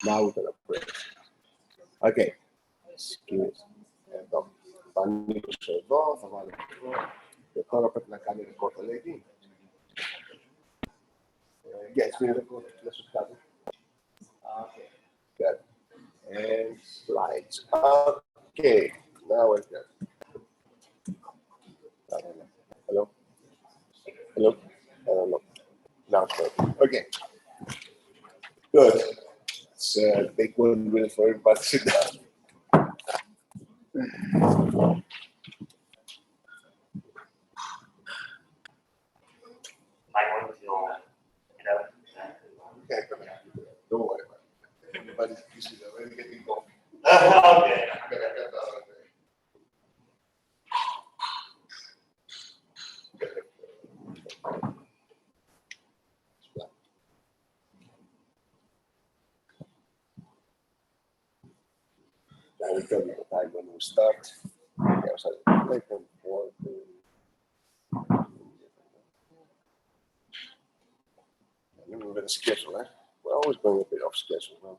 Now we can operate. Okay. Εδώ. Θα ανοίξω εδώ, θα βάλω εδώ. Και τώρα πρέπει να κάνει record το λέει. Yes, we record. Let's start. Okay. Good. And slides. Okay. Now we're good. Hello? Hello? I don't know. Now it's good. Okay. Good. Let's take 1 minute for everybody to sit down. Okay, come here. Don't worry about it. Everybody's busy already getting coffee. Okay. Now we tell you the time when we start. Okay, so like them for we're going to schedule, eh? We're always going a bit off schedule, huh?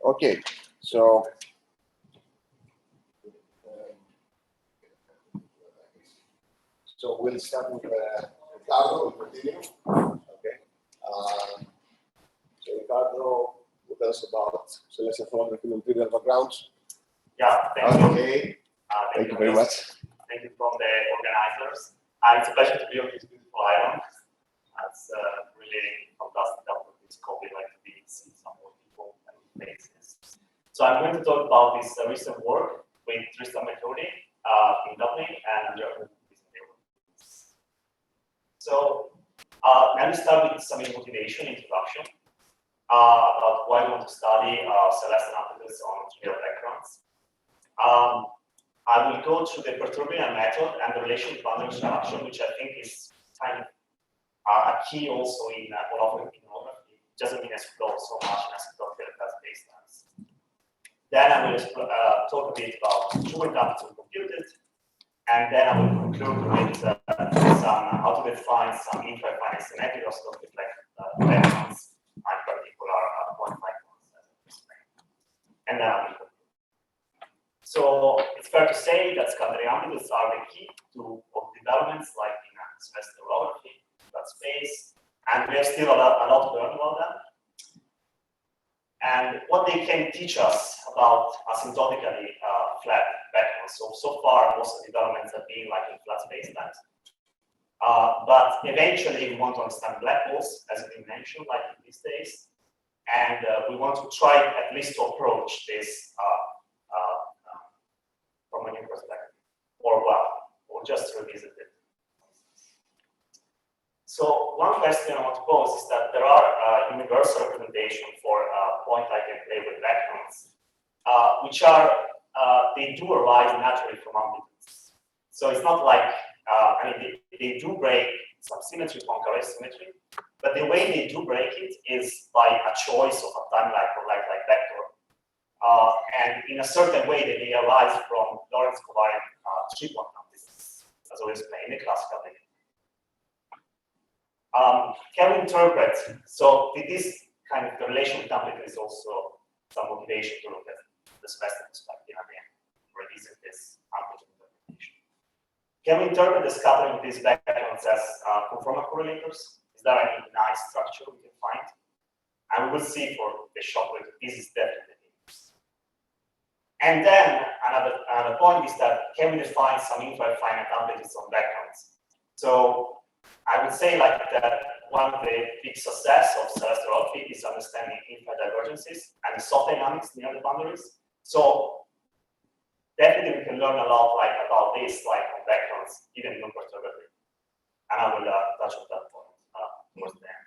Okay, so we'll start with Ricardo, we'll continue. Okay. So Ricardo will tell us about celestial holography and material backgrounds. Yeah, thank you. Okay. Thank you very much. Thank you from the organizers. It's a pleasure to be on this beautiful island. It's really fantastic after this COVID, like to see some more people and faces. So I'm going to talk about this recent work with Tristan Methodi in Dublin and Germany. So let me start with some motivation introduction about why I want to study celestial amplitudes on trivial backgrounds. I will go through the perturbian method and the relation to boundary interaction, which I think is kind of a key also in holography. It doesn't mean explore so much in asymptotic spacetimes. Then I will talk a bit about two-way amplitude computed, and then I will conclude with how to define some infinite symmetric or stock reflected patterns, in particular quantified ones. And then I will conclude. So it's fair to say that scattering amplitudes are the key to both developments like in celestial holography, that space, and we have still a lot to learn about them. And what they can teach us about asymptotically flat vectors. So far, most of the developments have been like in flat spacetimes. But eventually, we want to understand black holes, as we mentioned, like in these days. And we want to try at least to approach this from a new perspective, or just revisit it. So one question I want to pose is that there are universal representation for point eigenplay with backgrounds, which are they do arise naturally from amplitudes. So it's not like they do break some symmetry from Poincare symmetry, but the way they do break it is by a choice of a time-like or light-like vector. And in a certain way, they arise from Lorentz covariant 3-point amplitudes, as we explained in the classical way. Can we interpret? So with this kind of the relation with amplitude is also some motivation to look at the celestial perspective again, revisit this amplitude interpretation. Can we interpret the scattering of these backgrounds as conformal correlators? Is there any nice structure we can find? And we will see for the shockwave, this is definitely the case. And then another point is that can we define some infinite amplitudes on backgrounds? So I would say like that one of the big success of celestial holography is understanding infinite divergences and the soft dynamics near the boundaries. So definitely we can learn a lot like about this like on backgrounds, even non-perturbatively. And I will touch on that point towards the end.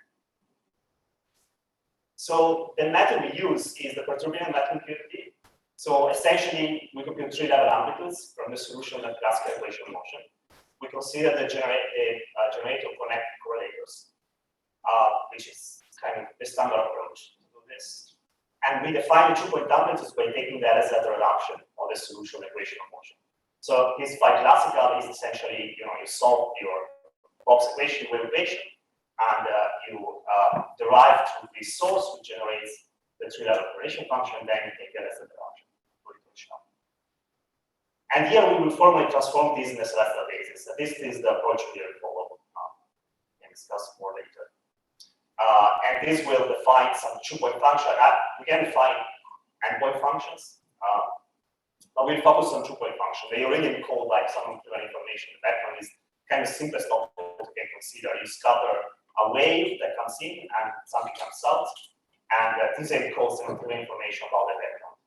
So the method we use is the perturbian method QFD. So essentially we compute 3-level amplitudes from the solution of the classical equation of motion. We consider the generator connect correlators, which is kind of the standard approach to do this. And we define the 2-point amplitudes by taking that as a reduction of the solution equation of motion. So this phi classical is essentially, you solve your box equation, wave equation, and you derive to the source, which generates the three-level operation function, and then you take the lesser function. And here we will formally transform this in a celestial basis. This is the approach we will follow. We can discuss more later. And this will define some two-point function. We can define endpoint functions, but we'll focus on two-point function. They already encode like some information. The background is kind of simplest object you can consider. You scatter a wave that comes in and something comes out, and this encodes some information about the background.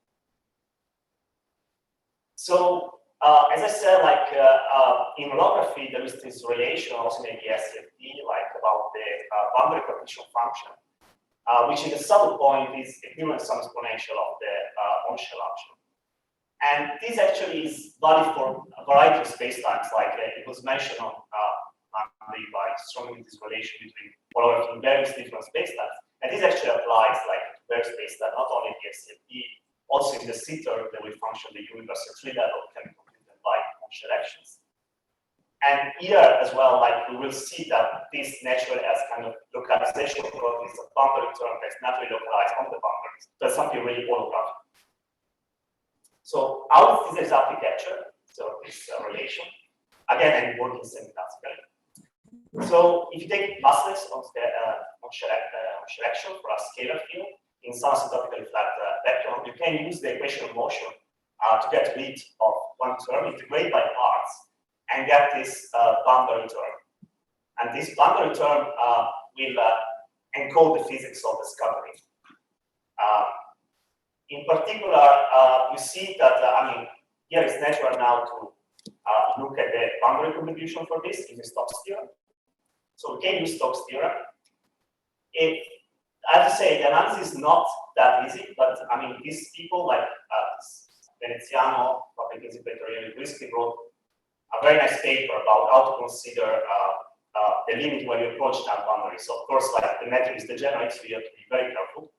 So as I said, like in holography, there is this relation also in the SFT, like about the boundary partition function, which in the subtle point is equivalent to some exponential of the on-shell action. And this actually is valid for a variety of spacetimes, like it was mentioned on Monday by showing this relation between holography and various different spacetimes. And this actually applies like to various spacetimes, not only in the SFT, also in the sitter, the wave function, the universal tree-level can be computed by on-shell actions. And here as well, like we will see that this naturally has kind of localization properties of boundary term that's naturally localized on the boundaries. That's something really holographic. So how is this exactly captured? So this relation. Again, I'm working semi-classically. So if you take massless on shell action for a scalar field in some asymptotically flat vector, you can use the equation of motion to get rid of one term, integrate by parts, and get this boundary term. And this boundary term will encode the physics of the scattering. In particular, you see that, I mean, here it's natural now to look at the boundary contribution for this in the Stokes theorem. So we can use Stokes theorem. I have to say, the analysis is not that easy, but I mean, these people like Veneziano, Papaghezi, Petrielli, Risky wrote a very nice paper about how to consider the limit when you approach that boundary. So of course, like the metric is degenerate, so you have to be very careful.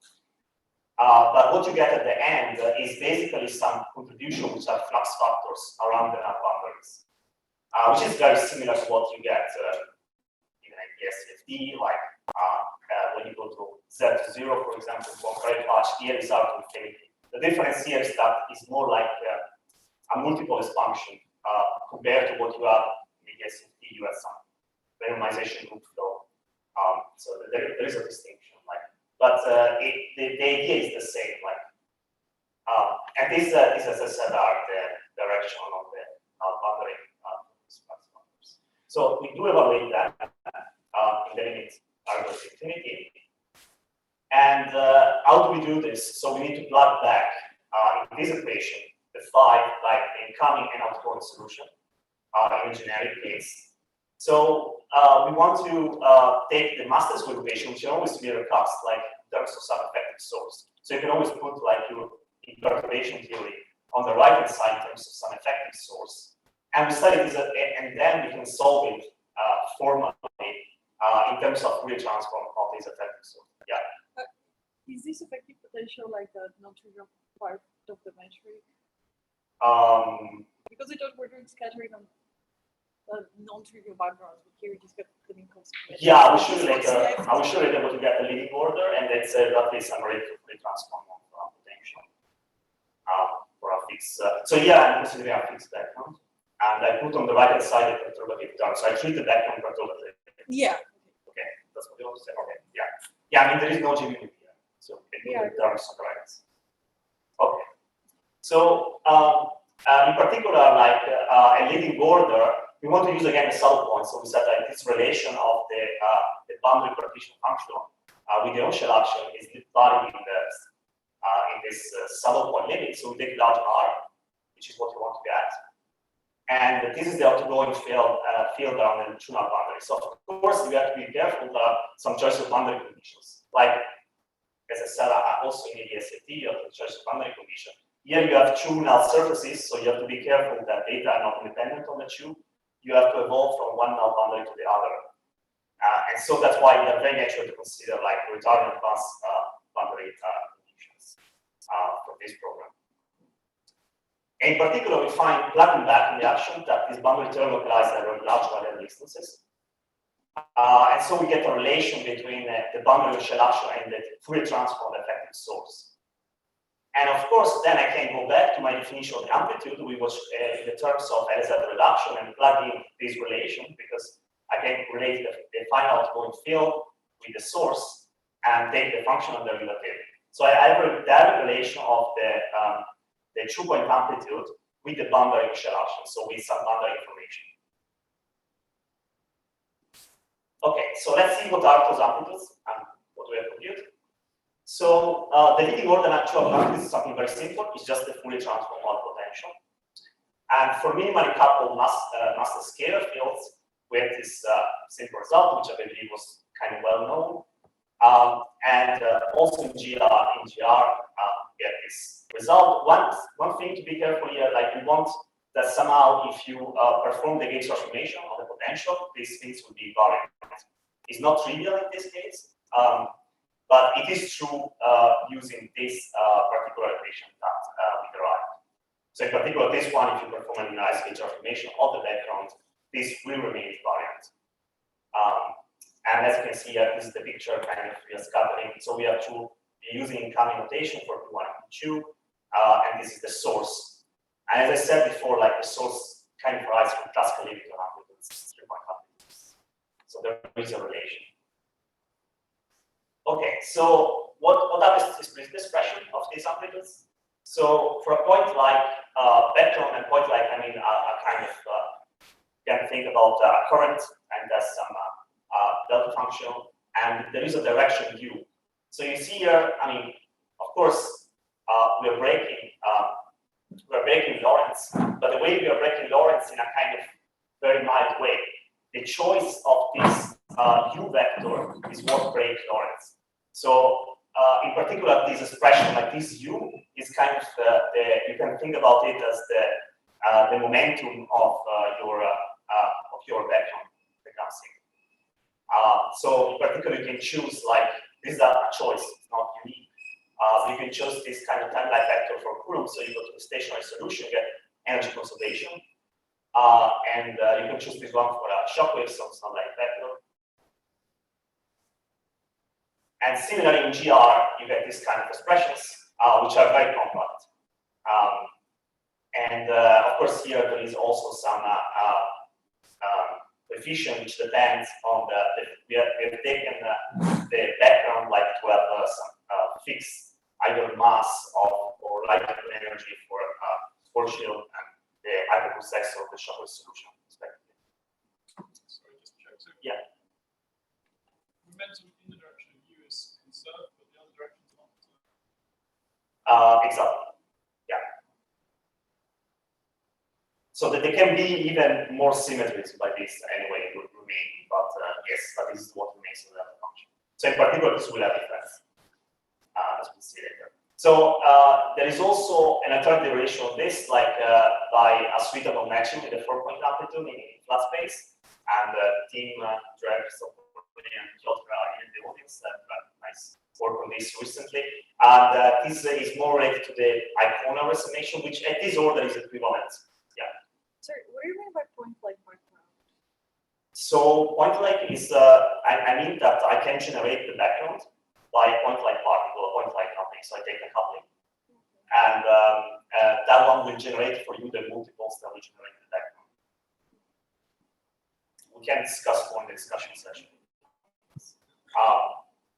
But what you get at the end is basically some contribution which are flux factors around the null boundaries, which is very similar to what you get in an SFT, like when you go to Z to 0, for example, for very large, here is out to infinity. The difference here is that it's more like a multiple expansion compared to what you have in the SFT. You have some randomization group flow. So there is a distinction. But the idea is the same, like, and this, as I said, are the direction of the boundary factors. So we do evaluate that in the limit are goes to infinity. And how do we do this? So we need to plug back in this equation the phi, like the incoming and outgoing solution in a generic case. So we want to take the master's wave equation, which can always be recast like in terms of some effective source. So you can always put like your perturbation theory on the right hand side in terms of some effective source. And we study this, and then we can solve it formally in terms of Fourier transform of this effective source. Yeah. Is this effective potential like a non-trivial part of the metric? Because I thought we're doing scattering on non-trivial backgrounds, but here you just get the inconsequential. Yeah, I will show you later. I will show you later what you get the leading order, and that's roughly some rate of the transform of potential for a fixed. So yeah, I'm considering a fixed background, and I put on the right hand side the perturbative term. So I treat the background perturbative. Yeah. Okay, that's what you want to say. Okay, yeah, yeah. I mean, there is no G here, so it the terms on the right. Okay, so in particular, like a leading order. We want to use again the subtle point. So we said that this relation of the boundary partition function with the on-shell action is valid in this subtle point limit. So we take large R, which is what we want to get, and this is the outgoing field around the two null boundary. So of course you have to be careful that some choice of boundary conditions. Like as I said, also in the SAT, you have the choice of boundary condition. Here you have two null surfaces, so you have to be careful that data are not independent on the two. You have to evolve from one null boundary to the other. And so that's why we are very natural to consider like retardant bus boundary conditions for this program. In particular, we find plug-in back in the action that this boundary term localized over large variable distances. And so we get a relation between the boundary of shell action and the Fourier transform of the effective source. And of course, then I can go back to my definition of the amplitude, which was in the terms of LZ reduction, and plug in this relation, because I can relate the final outgoing field with the source and take the functional derivative. So I have a direct relation of the true-point amplitude with the boundary of shell action, so with some boundary information. Okay, so let's see what are those amplitudes and what we have computed. So the leading order natural amplitude is something very simple. It's just the Fourier transform of potential. And for minimally coupled master scalar fields, we have this simple result, which I believe was kind of well known. And also in GR, we have this result. One thing to be careful here, like we want that somehow if you perform the gauge transformation of the potential, these things will be variant. It's not trivial in this case, but it is true using this particular equation that we derived. So in particular, this one, if you perform a nice gauge transformation of the background, this will remain variant. And as you can see here, this is the picture kind of we are scattering. So we have to be using incoming notation for P1 and P2, and this is the source. And as I said before, like the source kind of varies from classical limit to amplitudes, 3-point amplitudes. So there is a relation. Okay, so what are the explicit expression of these amplitudes? So for a point like background and point like, I mean, a kind of, you can think about current, and there's some delta function, and there is a direction u. So you see here, I mean, of course, we're breaking Lorentz, but the way we are breaking Lorentz in a kind of very mild way. The choice of this u vector is what breaks Lorentz. So in particular, this expression like this u is kind of you can think about it as the momentum of your background frequency. So in particular, you can choose like this is a choice, it's not unique. You can choose this kind of time-like vector for Coulomb, so you go to the stationary solution, get energy conservation, and you can choose this one for a shockwave, so it's not like vector. And similarly in GR, you get this kind of expressions, which are very compact. And of course, here there is also some coefficient which depends on we have taken the background like to have some fixed either mass or light energy for force shield and the hypercool sex of the shockwave solution, respectively. Sorry, just check. So yeah. Momentum in the direction of u is conserved, but the other direction is not conserved. Exactly. Yeah. So that there can be even more symmetries by this anyway, it would remain, but yes, but this is what remains of the function. So in particular, this will have effects, as we'll see later. So there is also an alternative relation of this, like by a suitable matching with the 4-point amplitude in flat space, and team directors of and Piotr are in the audience that nice work on this recently. And this is more related to the Icona resummation, which at this order is equivalent. Yeah. Sorry, what do you mean by point-like background? So point-like is, I mean that I can generate the background by a point-like particle, a point-like coupling. So I take the coupling, and that one will generate for you the multiples that will generate the background. We can discuss more in the discussion session.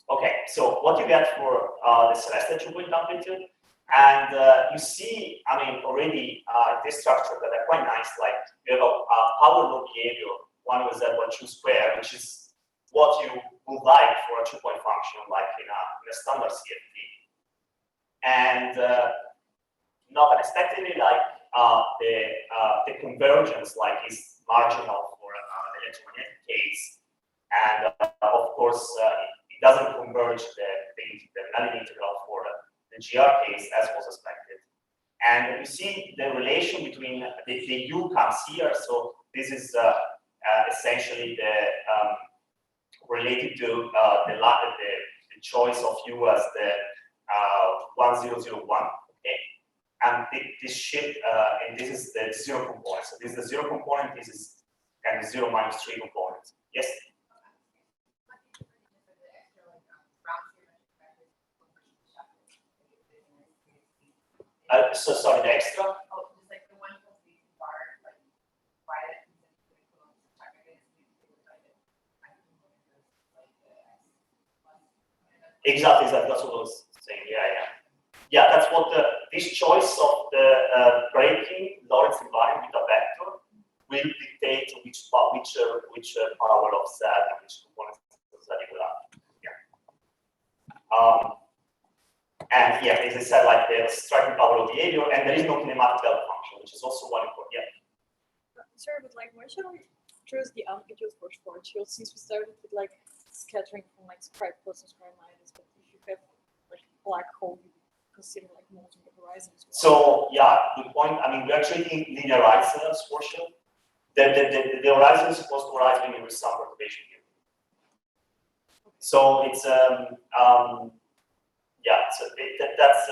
Okay, so what you get for the celestial 2-point amplitude, and you see, I mean, already this structure that are quite nice. Like you have a power law behavior, 1 over Z1 square, which is what you would like for a 2-point function, like in a standard CFT. And not unexpectedly, like the convergence, like is marginal for the electromagnetic case, and of course it doesn't converge the nullity integral for the GR case as was expected. And you see the relation between the U comes here, so this is essentially the related to the choice of U as the 1001. Okay, and this shape, and this is the zero component. So this is the zero component. This is kind of 0 minus 3 component. Yes. So sorry, the extra. Oh, just like the one from the bar, like why that Exactly, that's what I was saying. Yeah. That's what this choice of the breaking Lorentz invariant with a vector will dictate which power of Z and which components of Z you will have. Yeah. And yeah, as I said, like the striking power of behavior, and there is no kinematic delta function, which is also one important. Yeah. Sorry, but like, why should we choose the amplitude for Schwarzschild since we started with like scattering from like square plus and square minus? But if you have like black hole, you consider like molten the horizon as well. So yeah, good point. I mean, we are treating linearized Schwarzschild. The horizon is supposed to arise when there is some perturbation here. So it's yeah, so that's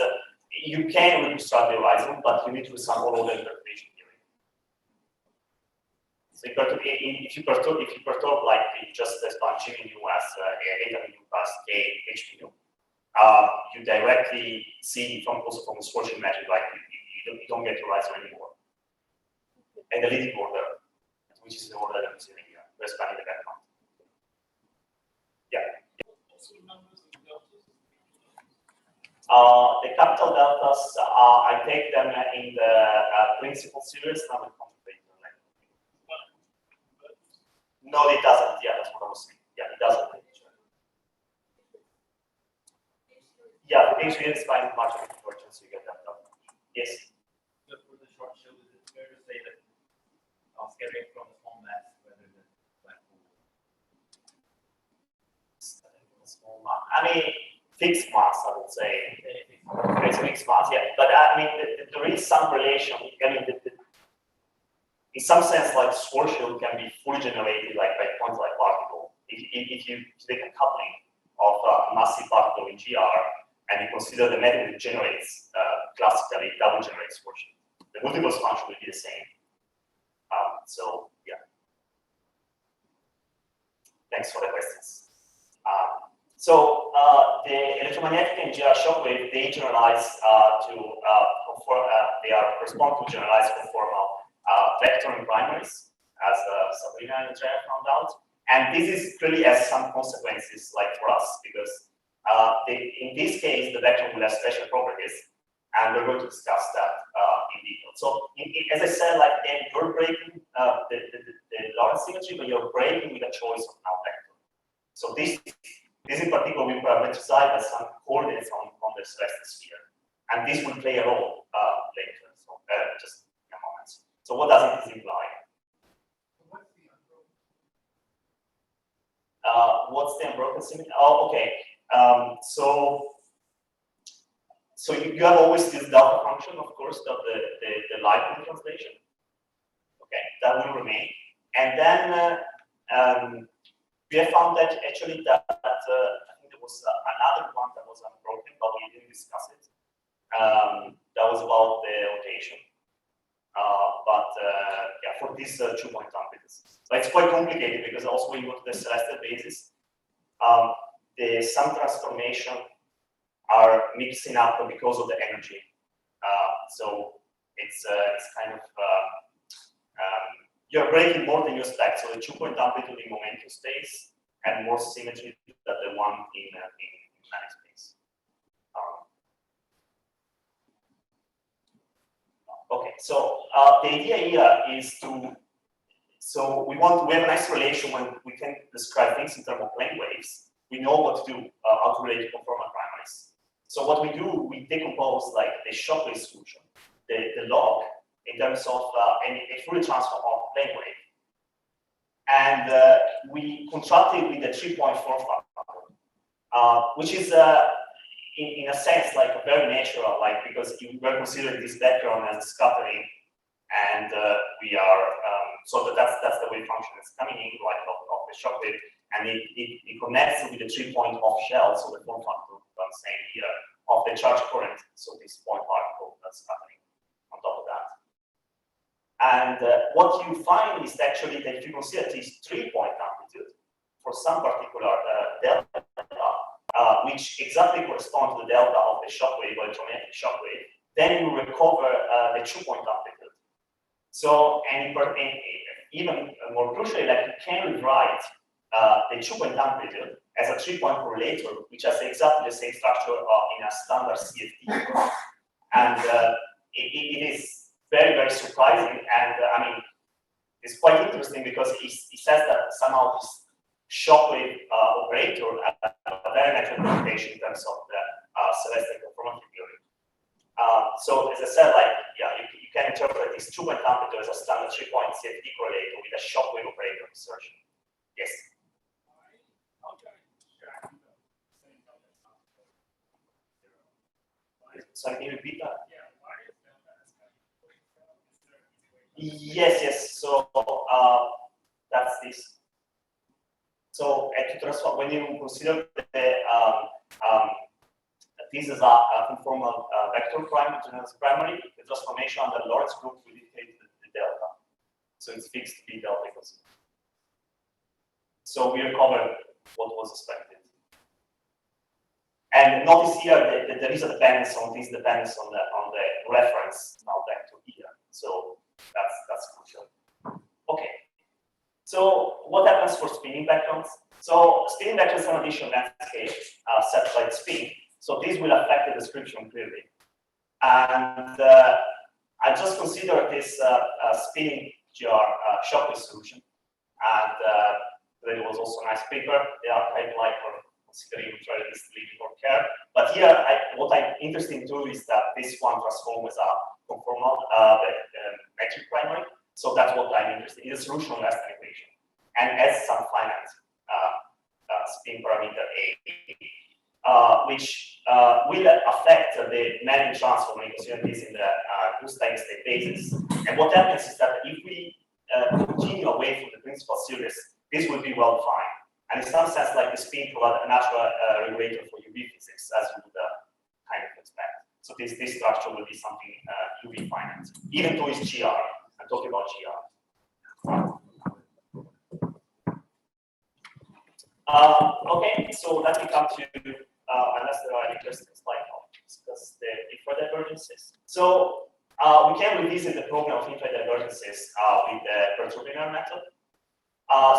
you can reconstruct the horizon, but you need to resample all the perturbation theory. So if you perturb like just expand G mu as eta mu plus k h mu, you directly see also from the Schwarzschild magic, like you don't get horizon anymore. And the leading order, which is the order that I'm seeing here, we're expanding the background. Yeah. The capital deltas, I take them in the principal series, now we concentrate on that. No, it doesn't. Yeah, that's what I was saying. Yeah, it doesn't. Yeah, the base is fine with marginal convergence, so you get that delta. Yes. But for the Schwarzschild, is it fair to say that scattering from a small mass rather than black hole? Small mass. I mean, fixed mass, I would say. It's fixed mass, yeah. But I mean, there is some relation. I mean, in some sense, like Schwarzschild can be fully generated like by points like particle. If you take a coupling of a massive particle in GR and you consider the method that generates classically, that will generate Schwarzschild. The multiples function will be the same. So yeah. Thanks for the questions. So the electromagnetic and GR shockwave, they generalize to conform. They are respond to generalized conformal vector primaries, as Sabrina and Andrea found out. And this is really has some consequences, like for us, because in this case the vector will have special properties, and we're going to discuss that in detail. So, as I said, like again, you're breaking the Lorentz symmetry, but you're breaking with a choice of now vector. So this in particular will parameterize as some coordinates on the celestial sphere, and this will play a role later. So just in a moment. So what does it imply? What's the unbroken symmetry? Oh, okay. So you have always this delta function, of course, of the Leibniz translation. Okay, that will remain. And then we have found that actually that I think there was another one that was unbroken, but we didn't discuss it. That was about the rotation. Yeah, for these 2-point amplitudes. But it's quite complicated because also when you go to the celestial basis, the some transformation are mixing up because of the energy. So it's kind of you're breaking more than you expect. So the 2-point amplitude in momentum space had more symmetry than the one in manic space. Okay, so the idea here is to, so we have a nice relation when we can describe things in terms of plane waves. We know what to do, how to relate to conformal primaries. So what we do, we decompose like the Shockwave solution, the log, in terms of a Fourier transform of plane wave. And we contract it with the 3-point form factor, which is in a sense like very natural, like because we're considering this background as scattering, and we are so that's the wave function that's coming in like of the shockwave, and it connects with the 3-point off shell, so the form factor I'm saying here of the charge current, so this point particle that's scattering. And what you find is actually that if you consider this 3-point amplitude for some particular delta, which exactly corresponds to the delta of the shock wave or electromagnetic shock wave, then you recover the 2-point amplitude. So, and even more crucially, like you can rewrite the 2-point amplitude as a 3-point correlator, which has exactly the same structure in a standard CFD. And it is very, very surprising. And I mean, it's quite interesting because it says that somehow this shockwave operator has a very natural interpretation in terms of the celestial conformity theory. So as I said, like, yeah, you can interpret this 2-point amplitude as a standard 3-point CFD correlator with a shockwave operator insertion. Yes? So can you repeat that? Yes, yes. So that's this. So to transform, when you consider the this is a conformal vector primary, the transformation under Lorentz group will dictate the delta. So it's fixed B delta equals. So we recovered what was expected. And notice here that there is a dependence on this dependence on the reference now vector here. So that's crucial. Okay. So what happens for spinning backgrounds? So spinning backgrounds is an additional landscape set by spin. So this will affect the description clearly. And I just consider this spinning jar Shockwave solution. And there was also a nice paper. They are kind of like for considering neutrality or care. But here, what I'm interested in too is that this one transforms as a conformal metric primary. So that's what I'm interested in. It's a solution less than equation. And adds some finite spin parameter A, which will affect the Manning transform when you consider this in the two-steady state basis. And what happens is that if we continue away from the principal series, this will be well defined. And in some sense, like the spin provides a natural regulator for UV physics, as you would kind of expect. So this structure will be something UV finite, even though it's GR. I'm talking about GR. Okay, so let me come to, unless there are any questions, like I'll discuss the infra divergences. So we can revisit the problem of infra divergences with the perturbinar method.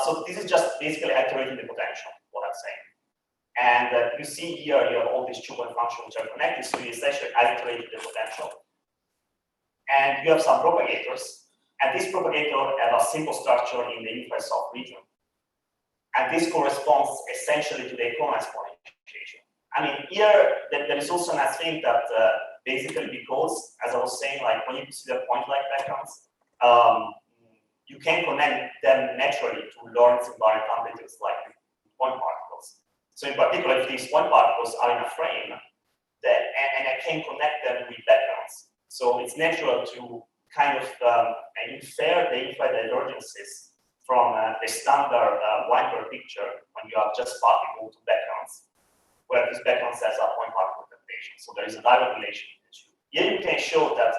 So this is just basically iterating the potential, what I'm saying. And you see here, you have all these 2-point functions which are connected, so you essentially iterate the potential. And you have some propagators, and this propagator have a simple structure in the infrasoft region. And this corresponds essentially to the equivalence potentiation. I mean, here, there is also a nice thing that basically because, as I was saying, like when you consider point-like backgrounds, you can connect them naturally to Lorentz invariant amplitudes like point particles. So in particular, if these point particles are in a frame, then, and I can connect them with backgrounds. So it's natural to kind of infer the infra divergences from the standard Weinberg picture when you have just particle to backgrounds, where this background has a point particle interpretation. So there is a direct relation between the two. Here you can show that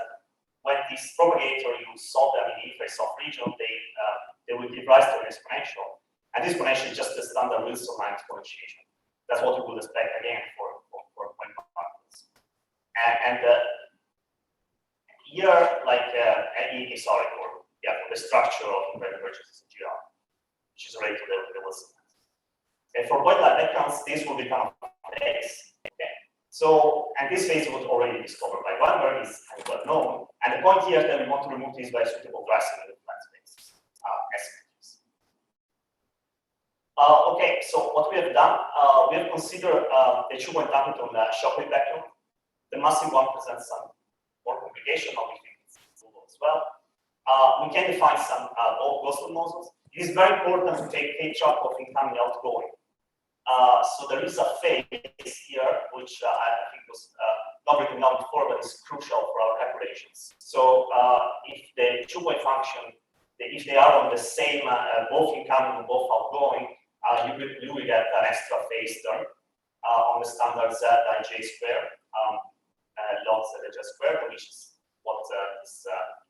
when this propagator, you solve them in the infrasoft region, they will give rise to an exponential. And this exponential is just the standard Wilson line exponentiation. That's what you would expect again for point particles. And here, like, sorry, for the structure of the divergences in GR, which is related to the Wilson lines. And for point-like backgrounds, this will become a phase. Okay. So, and this phase was already discovered by Weinberg, is kind of well known. And the point here is that we want to remove this by suitable dressing in the flat space asymmetries. Okay, so what we have done, we have considered the 2-point amplitude on the Shockwave background. The massive one presents some more complication, but we think it's doable as well. We can define some Gonzo nozzles. It is very important to take track of incoming outgoing. So there is a phase here, which I think was not written down before, but is crucial for our calculations. So if the 2-point function, if they are on the same, both incoming and both outgoing, you will get an extra phase term on the standard z I j square, log z I j square, which is what is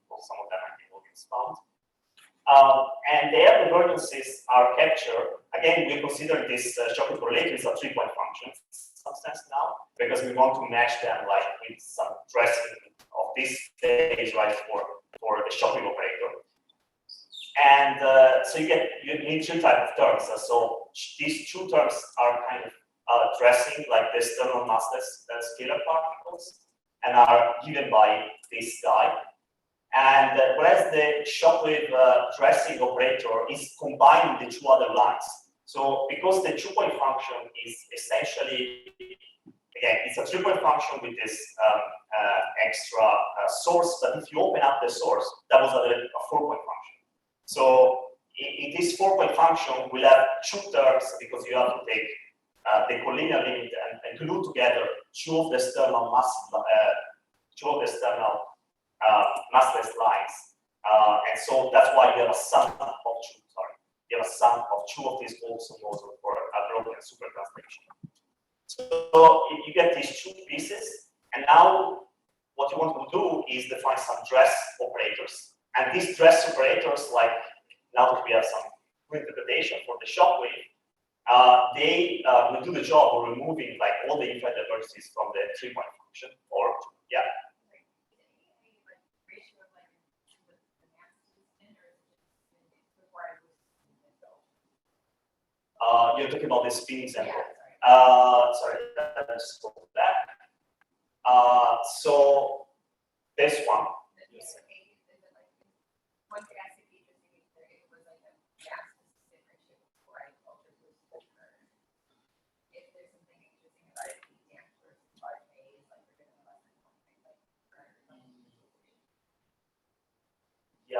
because some of them I think will get found. And their divergences are captured. Again, we consider this Shockley correlator is a 3-point function in some sense now, because we want to match them like with some dressing of this stage, right, for the Shockley operator. And so you need two types of terms. So these two terms are kind of dressing like the external massless scalar particles and are given by this guy. And whereas the Shockwave dressing operator is combining the two other lines. So because the 2-point function is essentially, again, it's a 3-point function with this extra source, but if you open up the source, that was a 4-point function. So in this 4-point function, we'll have two terms because you have to take the collinear limit and glue together two of the external massless lines. And so that's why you have a sum of two. You have a sum of two of these also for a broken super translation. So you get these two pieces, and now what you want to do is define some dress operators. And these dress operators, like now that we have some interpretation for the Shockwave, they will do the job of removing like all the infinite divergences from the 3-point function, or yeah. You're talking about the spin example. Sorry, let's go back. So this one. Yeah.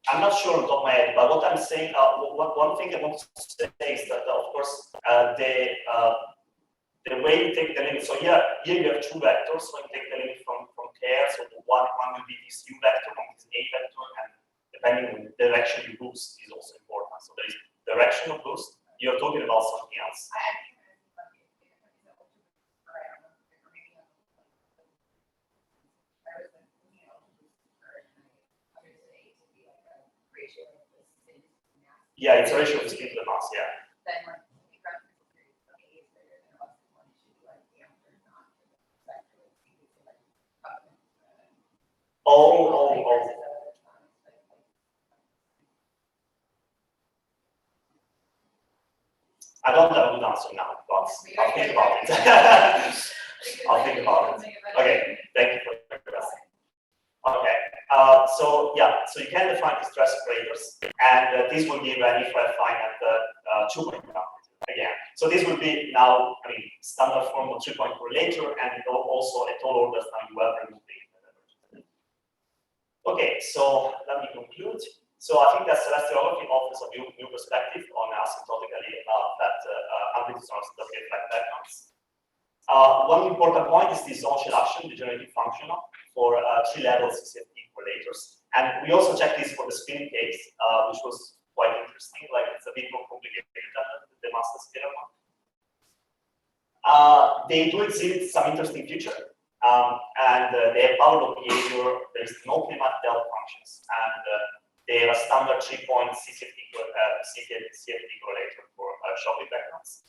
I'm not sure on top of my head, but what I'm saying, one thing I want to say is that, of course, the way you take the limit. So here you have two vectors. So you take the limit from care. So one will be this u vector, one is a vector, and depending on the direction you boost is also important. So there is directional boost. You're talking about something else. Yeah, it's a ratio of speed to the mass, yeah. Oh. I don't have a good answer now, but I'll think about it. I'll think about it. Okay, thank you for the question. Okay, so you can define these stress operators, and this will give an if-finite 2-point again. So this will be now, standard form of 3-point correlator, and also a tall order time you have removed. Okay, so let me conclude. So I think that celestialography offers a new perspective on asymptotically that amplitudes are asymptotically flat backgrounds. One important point is this zone shell action, the generative function for 3-level CCFT correlators. And we also checked this for the spinning case, which was quite interesting. Like it's a bit more complicated than the master scalar one. They do exhibit some interesting feature. And they have power law behavior. There is no kinematic delta functions. And they have a standard 3-point CCFT correlator for Shockley backgrounds,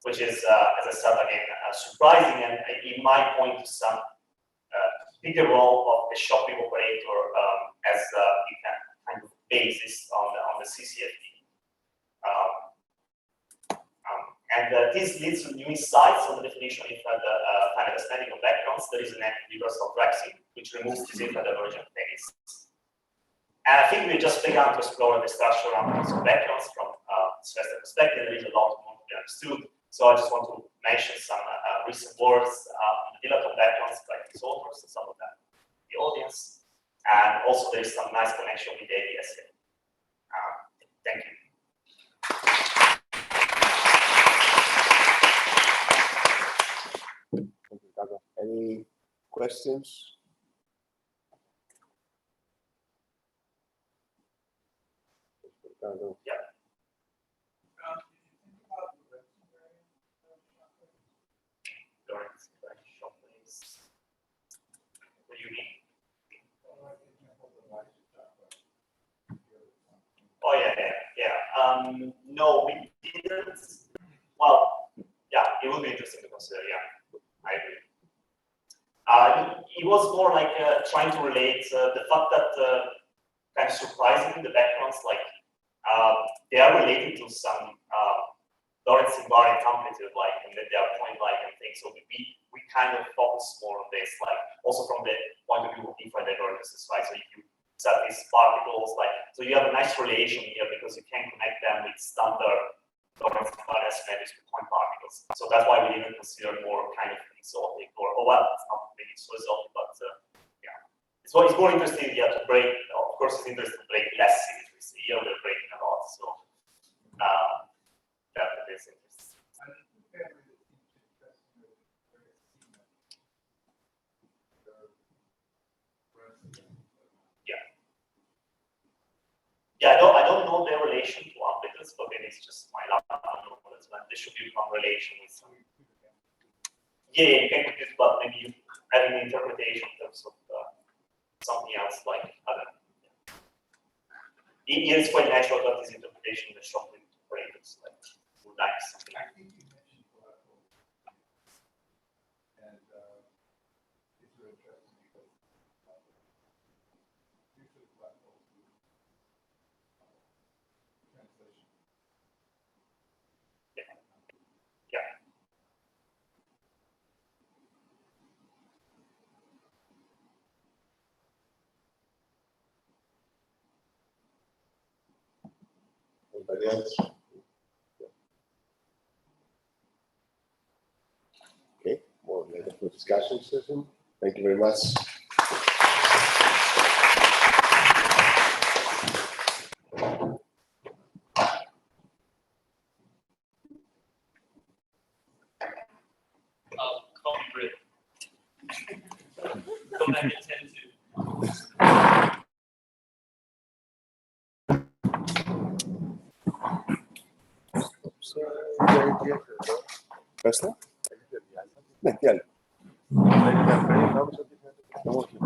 which is, as I said again, surprising, and it might point to some bigger role of the Shockley operator as a kind of basis on the CCFT. And this leads to new insights on the definition of finite aesthetic backgrounds. There is an universal Drexing, which removes this infra-divergent phase. And I think we just began to explore the structural analysis of backgrounds from a semester perspective. There is a lot more to be understood. So I just want to mention some recent works on the dilaton backgrounds by these authors, and some of them in the audience. And also there is some nice connection with the ABS here. Thank you. Thank you, Gaga. Any questions? Yeah. No, we didn't. Well, yeah, it would be interesting to consider. Yeah, I agree. It was more like trying to relate the fact that kind of surprisingly the backgrounds like they are related to some Lorentz invariant amplitude like and that they are point like and things. So we kind of focus more on this, like also from the point of view of different divergences, right? So if you set these particles like so you have a nice relation here because you can connect them with standard Lorentz invariant symmetries with point particles. So that's why we didn't consider more kind of exotic or well, it's not maybe so exotic, but yeah. It's more interesting to break. Of course, it's interesting to break less symmetries. Here we're breaking a lot, so that is interesting. Yeah, I don't know their relation to amplitudes, but maybe it's just my lab knowledge. But there should be some relation with some. Yeah, you can compute, but maybe you have an interpretation in terms of something else, like other. Yeah, it's quite natural that this interpretation is shown with operators, like like something like. I think you mentioned black hole, and it's really interesting because usually black holes do translation. Yeah. Yeah. Anybody else? Okay, more later for discussion session. Thank you very much. Call me Brit. Come back at 10 to. Basta? Ναι, τι άλλο. Όχι,